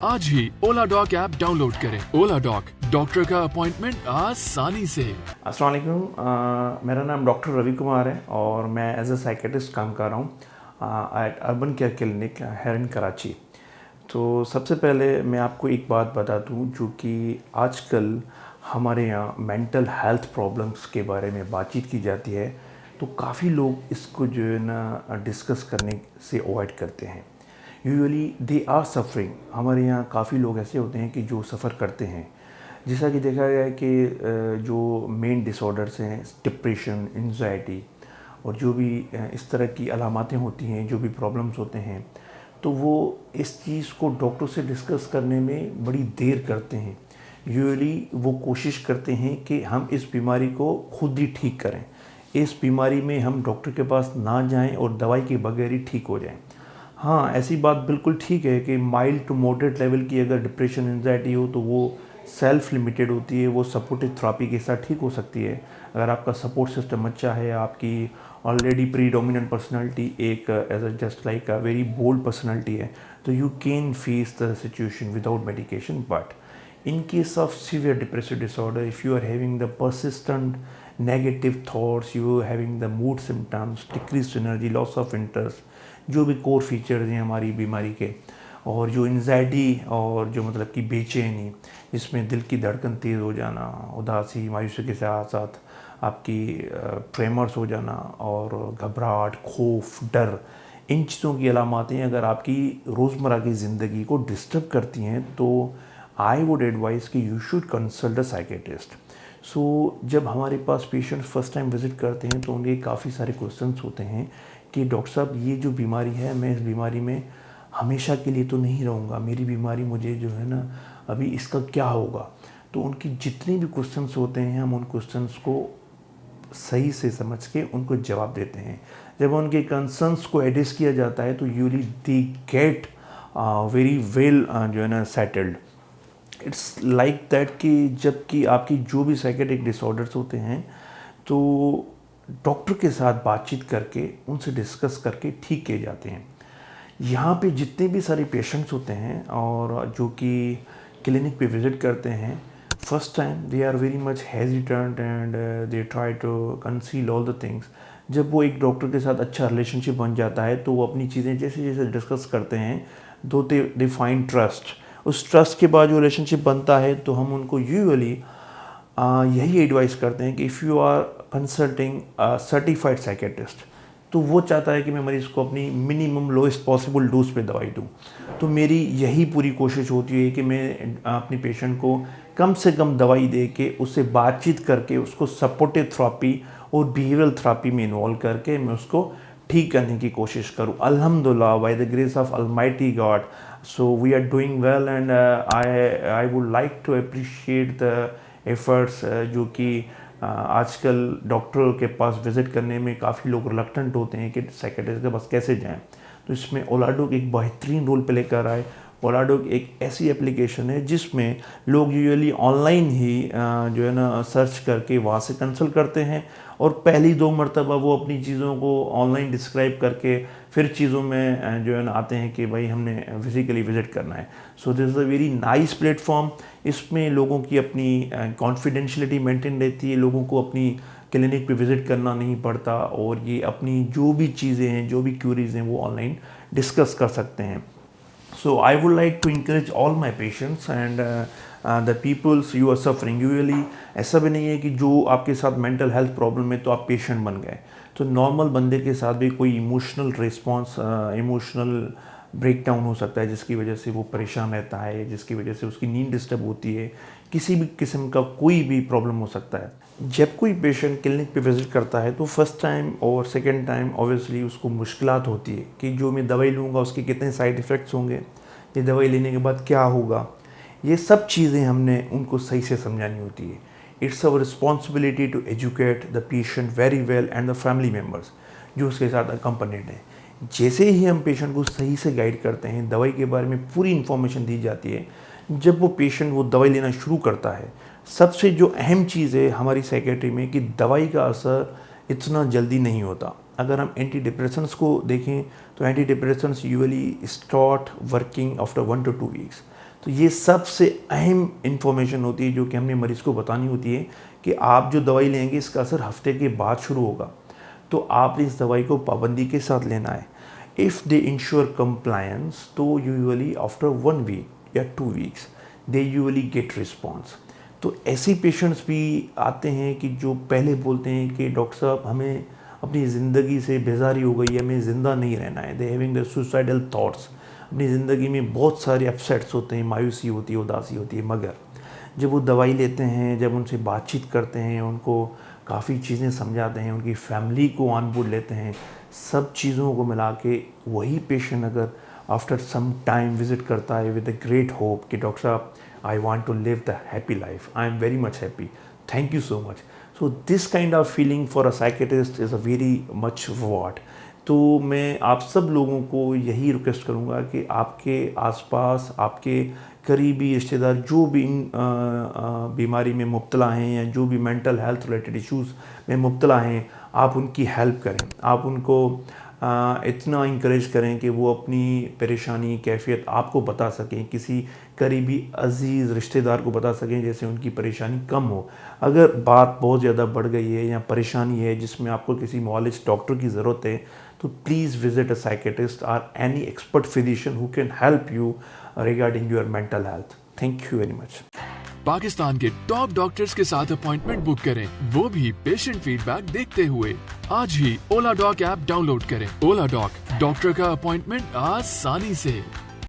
आज ही ओला dock app download करें। ओला dock, doctor का अपॉइंटमेंट आसानी से। अस्सलाम वालेकुम। मेरा नाम डॉक्टर रवि कुमार है और मैं एज ए साइकेट्रिस्ट काम कर रहा हूँ at urban care clinic here in Karachi. तो सबसे पहले मैं आपको एक बात बता दूँ जो कि आजकल हमारे यहाँ मेंटल हेल्थ प्रॉब्लम्स के बारे में बातचीत की जाती है, तो काफ़ी लोग इसको जो है ना डिस्कस करने से अवॉइड करते हैं। Usually they are suffering. हमारे यहाँ काफ़ी लोग ऐसे होते हैं कि जो सफ़र करते हैं। जैसा कि देखा गया है कि जो मेन डिसऑर्डर्स हैं, डिप्रेशन, एंजाइटी और जो भी इस तरह की अलामतें होती हैं, जो भी प्रॉब्लम्स होते हैं, तो वो इस चीज़ को डॉक्टर से डिस्कस करने में बड़ी देर करते हैं। यूजुअली वो कोशिश करते हैं कि हम इस बीमारी को खुद ही ठीक करें, इस बीमारी में हम डॉक्टर के पास ना जाएं और दवाई के बगैर ही ठीक हो जाएं। हाँ, ऐसी बात बिल्कुल ठीक है कि माइल्ड टू मॉडरेट लेवल की अगर डिप्रेशन, एंजाइटी हो तो वो सेल्फ लिमिटेड होती है, वो सपोर्टिव थेरेपी के साथ ठीक हो सकती है। अगर आपका सपोर्ट सिस्टम अच्छा है, आपकी ऑलरेडी प्रीडोमिनेंट पर्सनालिटी एक as a just like a very bold personality है, तो you can face the situation without medication. But in case of severe depressive disorder, if you are having the persistent negative thoughts, you are having the mood symptoms, decreased energy, loss of interest, जो भी core features हैं हमारी बीमारी के, और जो anxiety और जो मतलब कि बेचैनी, जिसमें दिल की धड़कन तेज़ हो जाना, उदासी, मायूसी के साथ साथ आपकी ट्रेमर्स हो जाना और घबराहट, खौफ, डर, इन चीज़ों की अलामतें अगर आपकी रोज़मर्रा की ज़िंदगी को डिस्टर्ब करती हैं तो आई वुड एडवाइज़ कि you should consult a psychiatrist. So जब हमारे पास पेशेंट्स फर्स्ट टाइम विज़िट करते हैं तो उनके काफ़ी सारे क्वेश्चंस होते हैं कि डॉक्टर साहब, ये जो बीमारी है, मैं इस बीमारी में हमेशा के लिए तो नहीं रहूँगा, मेरी बीमारी मुझे जो है ना अभी इसका क्या होगा। तो उनकी जितने भी क्वेश्चंस होते हैं हम उन क्वेश्चंस को सही से समझ के उनको जवाब देते हैं। जब उनके कंसर्न्स को एड्रेस किया जाता है तो usually they get very well जो है ना सेटल्ड। इट्स लाइक दैट कि जबकि आपकी जो भी साइकेट्रिक डिसऑर्डर्स होते हैं तो डॉक्टर के साथ बातचीत करके उनसे डिस्कस करके ठीक किए जाते हैं। यहाँ पे जितने भी सारे पेशेंट्स होते हैं और जो कि क्लिनिक पे विज़िट करते हैं first time, they are very much hesitant and they try to conceal all the things. जब वो एक डॉक्टर के साथ अच्छा रिलेशनशिप बन जाता है तो वो अपनी चीज़ें जैसे जैसे डिस्कस करते हैं दो दे फाइंड ट्रस्ट। उस ट्रस्ट के बाद जो रिलेशनशिप बनता है तो हम उनको यूजुअली यही एडवाइस करते हैं कि if you are consulting certified psychiatrist, तो वो चाहता है कि मैं मरीज़ को अपनी मिनिमम लोएस्ट पॉसिबल डोज पे दवाई दूँ। तो मेरी यही पूरी कोशिश होती है कि मैं अपने पेशेंट को कम से कम दवाई दे के उससे बातचीत करके उसको सपोर्टिव थेरेपी और बिहेवियरल थेरेपी में इन्वॉल्व करके मैं उसको ठीक करने की कोशिश करूँ। अल्हम्दुलिल्लाह, by the grace of almighty God, so we are doing well and I would like to appreciate the efforts जो कि आजकल डॉक्टर के पास विज़िट करने में काफ़ी लोग रिलक्टेंट होते हैं कि साइकेट्रिस्ट के पास कैसे जाएं। तो इसमें ओलाडोक एक बेहतरीन रोल प्ले कर रहा है। ओलाडोक एक ऐसी एप्लीकेशन है जिसमें लोग यूजुअली ऑनलाइन ही जो है ना सर्च करके वहाँ से कंसल्ट करते हैं और पहली दो मरतबा वो अपनी चीज़ों को ऑनलाइन डिस्क्राइब करके फिर चीज़ों में जो है ना आते हैं कि भाई हमने फिज़िकली विज़िट करना है। So this is a very nice platform. इसमें लोगों की अपनी कॉन्फिडेंशियलिटी मेंटेन रहती है, लोगों को अपनी क्लिनिक पे विज़िट करना नहीं पड़ता और ये अपनी जो भी चीज़ें हैं, जो भी क्यूरीज़ हैं, वो ऑनलाइन डिस्कस कर सकते हैं। So I would like to encourage all my patients and the peoples you are suffering. Usually ऐसा भी नहीं है कि जो आपके साथ मेंटल हेल्थ प्रॉब्लम है तो आप पेशेंट बन गए। तो नॉर्मल बंदे के साथ भी कोई इमोशनल रिस्पॉन्स, इमोशनल ब्रेकडाउन हो सकता है जिसकी वजह से वो परेशान रहता है, जिसकी वजह से उसकी नींद डिस्टर्ब होती है, किसी भी किस्म का कोई भी प्रॉब्लम हो सकता है। जब कोई पेशेंट क्लिनिक पे विज़िट करता है तो फर्स्ट टाइम और सेकंड टाइम ऑब्वियसली उसको मुश्किलात होती है कि जो मैं दवाई लूँगा उसके कितने साइड इफ़ेक्ट्स होंगे, ये दवाई लेने के बाद क्या होगा। ये सब चीज़ें हमने उनको सही से समझानी होती है। It's our responsibility to educate the patient very well and the family members जो उसके साथ अकम्पनीड हैं। जैसे ही हम पेशेंट को सही से गाइड करते हैं, दवाई के बारे में पूरी इन्फॉर्मेशन दी जाती है, जब वो पेशेंट वो दवाई लेना शुरू करता है, सबसे जो अहम चीज़ है हमारी साइकेट्री में कि दवाई का असर इतना जल्दी नहीं होता। अगर हम एंटी डिप्रेशंस को देखें तो anti depressions usually start working after 1 to 2 weeks. तो ये सबसे अहम इन्फॉर्मेशन होती है जो कि हमने मरीज़ को बतानी होती है कि आप जो दवाई लेंगे इसका असर हफ्ते के बाद शुरू होगा, तो आप इस दवाई को पाबंदी के साथ लेना है। इफ़ दे इंश्योर कंप्लायंस तो यूजुअली आफ्टर 1 वीक या 2 weeks they usually get response. तो ऐसे पेशेंट्स भी आते हैं कि जो पहले बोलते हैं कि डॉक्टर साहब हमें अपनी ज़िंदगी से बेजारी हो गई है, हमें ज़िंदा नहीं रहना है, they having the suicidal thoughts. अपनी ज़िंदगी में बहुत सारे अपसेट्स होते हैं, मायूसी होती है, उदासी होती है, मगर जब वो दवाई लेते हैं, जब उनसे बातचीत करते हैं, उनको काफ़ी चीज़ें समझाते हैं, उनकी फैमिली को ऑन बोर्ड लेते हैं, सब चीज़ों को मिला के वही पेशेंट अगर आफ्टर सम टाइम विज़िट करता है विद अ ग्रेट होप कि डॉक्टर साहब I want to live the happy life, I am very much happy, thank you so much. So this kind of feeling for a psychiatrist is a very much reward. तो मैं आप सब लोगों को यही request करूँगा कि आपके आसपास आपके करीबी रिश्तेदार जो भी इन बीमारी में मुब्तला हैं या जो भी मेंटल हेल्थ रिलेटेड इश्यूज़ में मुब्तला हैं, आप उनकी हेल्प करें। आप उनको इतना इंकरेज करें कि वो अपनी परेशानी कैफियत आपको बता सकें, किसी करीबी अजीज़ रिश्तेदार को बता सकें, जैसे उनकी परेशानी कम हो। अगर बात बहुत ज़्यादा बढ़ गई है या परेशानी है जिसमें आपको किसी मुआलिज डॉक्टर की ज़रूरत है, तो प्लीज़ विजिट अ साइकेट्रिस्ट और any expert physician who can help you regarding your mental health. Thank you very much. Pakistan के टॉप डॉक्टर्स के साथ अपॉइंटमेंट बुक करें, वो भी पेशेंट फीडबैक देखते हुए। आज ही ओला डॉक ऐप डाउनलोड करें। ओला डॉक, डॉक्टर का अपॉइंटमेंट आसानी से।